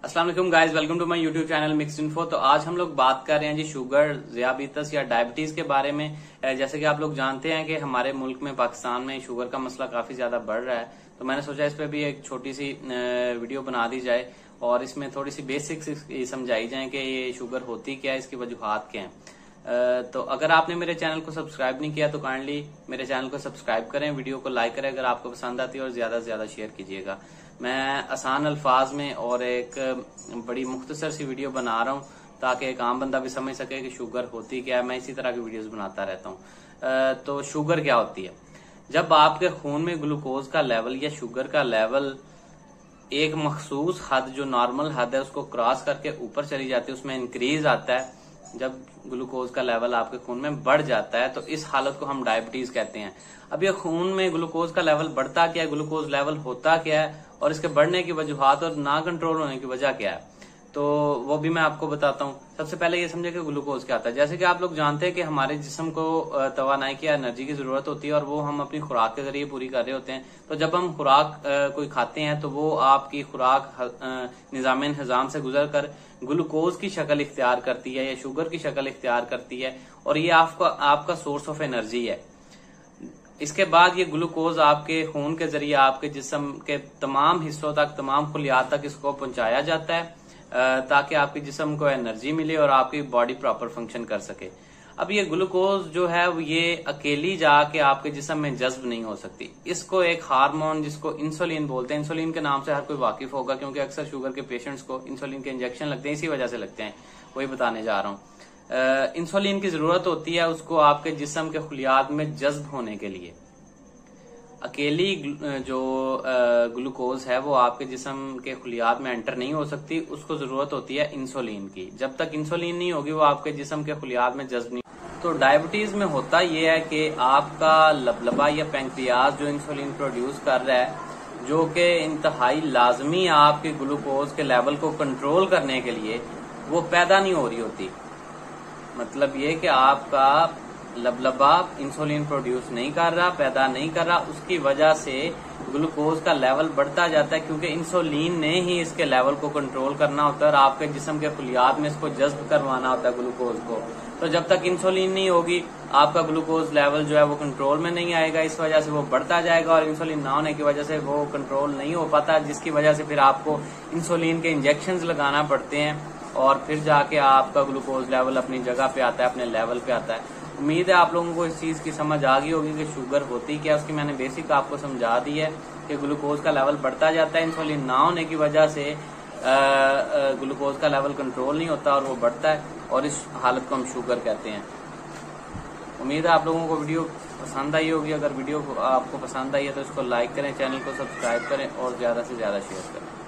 अस्सलाम वालेकुम guys, welcome to my YouTube channel mixed info. तो आज हम लोग बात कर रहे हैं जी शुगर, ज़ियाबितस या डायबिटीज के बारे में। जैसे कि आप लोग जानते हैं कि हमारे मुल्क में, पाकिस्तान में शुगर का मसला काफी ज्यादा बढ़ रहा है। तो मैंने सोचा इस पे भी एक छोटी सी वीडियो बना दी जाए और इसमें थोड़ी सी बेसिक्स समझाई जाए कि ये शुगर होती क्या है, इसकी वजूहात क्या है। तो अगर आपने मेरे चैनल को सब्सक्राइब नहीं किया तो काइंडली मेरे चैनल को सब्सक्राइब करें, वीडियो को लाइक करें अगर आपको पसंद आती है और ज्यादा से ज्यादा शेयर कीजिएगा। मैं आसान अल्फाज में और एक बड़ी मुख्तसर सी वीडियो बना रहा हूँ ताकि एक आम बंदा भी समझ सके कि शुगर होती क्या है। मैं इसी तरह की वीडियोस बनाता रहता हूँ। तो शुगर क्या होती है? जब आपके खून में ग्लूकोज का लेवल या शुगर का लेवल एक मखसूस हद, जो नॉर्मल हद है, उसको क्रॉस करके ऊपर चली जाती है, उसमें इंक्रीज आता है। जब ग्लूकोज का लेवल आपके खून में बढ़ जाता है तो इस हालत को हम डायबिटीज कहते हैं। अब ये खून में ग्लूकोज का लेवल बढ़ता क्या है, ग्लूकोज लेवल होता क्या है और इसके बढ़ने की वजूहात और ना कंट्रोल होने की वजह क्या है, तो वो भी मैं आपको बताता हूँ। सबसे पहले ये समझे कि ग्लूकोज क्या होता है। जैसे कि आप लोग जानते हैं कि हमारे जिस्म को तवानाई की, एनर्जी की जरूरत होती है और वो हम अपनी खुराक के जरिए पूरी कर रहे होते हैं। तो जब हम खुराक कोई खाते हैं तो वो आपकी खुराक निजाम इंतजाम से गुजर कर ग्लूकोज की शक्ल इख्तियार करती है या शुगर की शक्ल इख्तियार करती है और ये आपका सोर्स ऑफ एनर्जी है। इसके बाद ये ग्लूकोज आपके खून के जरिए आपके जिस्म के तमाम हिस्सों तक, तमाम खुलियात तक इसको पहुंचाया जाता है ताकि आपके जिस्म को एनर्जी मिले और आपकी बॉडी प्रॉपर फंक्शन कर सके। अब ये ग्लूकोज जो है ये अकेली जाके आपके जिस्म में जज्ब नहीं हो सकती। इसको एक हार्मोन जिसको इंसुलिन बोलते हैं, इंसुलिन के नाम से हर कोई वाकिफ होगा क्योंकि अक्सर शुगर के पेशेंट्स को इंसुलिन के इंजेक्शन लगते हैं, इसी वजह से लगते हैं, वही बताने जा रहा हूँ। इंसुलिन की जरूरत होती है उसको आपके जिस्म के खुलियात में जज्ब होने के लिए। अकेली जो ग्लूकोज है वो आपके जिस्म के खुलियात में एंटर नहीं हो सकती, उसको जरूरत होती है इंसुलिन की। जब तक इंसुलिन नहीं होगी वो आपके जिस्म के खुलियात में जज्ब नहीं। तो डायबिटीज में होता ये है कि आपका लबलबा या पैंक्रियाज जो इंसुलिन प्रोड्यूस कर रहा है, जो कि इंतहाई लाजमी आपके ग्लूकोज के लेवल को कंट्रोल करने के लिए, वो पैदा नहीं हो रही होती। मतलब ये कि आपका लबलबा इंसुलिन प्रोड्यूस नहीं कर रहा, पैदा नहीं कर रहा, उसकी वजह से ग्लूकोज का लेवल बढ़ता जाता है क्योंकि इंसुलिन ने ही इसके लेवल को कंट्रोल करना होता है और आपके जिस्म के खुलियात में इसको जज्ब करवाना होता है ग्लूकोज को। तो जब तक इंसुलिन नहीं होगी आपका ग्लूकोज लेवल जो है वो कंट्रोल में नहीं आएगा, इस वजह से वो बढ़ता जाएगा और इंसुलिन ना होने की वजह से वो कंट्रोल नहीं हो पाता, जिसकी वजह से फिर आपको इंसुलिन के इंजेक्शन लगाना पड़ते हैं और फिर जाके आपका ग्लूकोज लेवल अपनी जगह पे आता है, अपने लेवल पे आता है। उम्मीद है आप लोगों को इस चीज की समझ आ गई होगी कि शुगर होती क्या, उसकी मैंने बेसिक आपको समझा दी है कि ग्लूकोज का लेवल बढ़ता जाता है, इंसुलिन ना होने की वजह से ग्लूकोज का लेवल कंट्रोल नहीं होता और वो बढ़ता है और इस हालत को हम शुगर कहते हैं। उम्मीद है आप लोगों को वीडियो पसंद आई होगी। अगर वीडियो आपको पसंद आई है तो इसको लाइक करें, चैनल को सब्सक्राइब करें और ज्यादा से ज्यादा शेयर करें।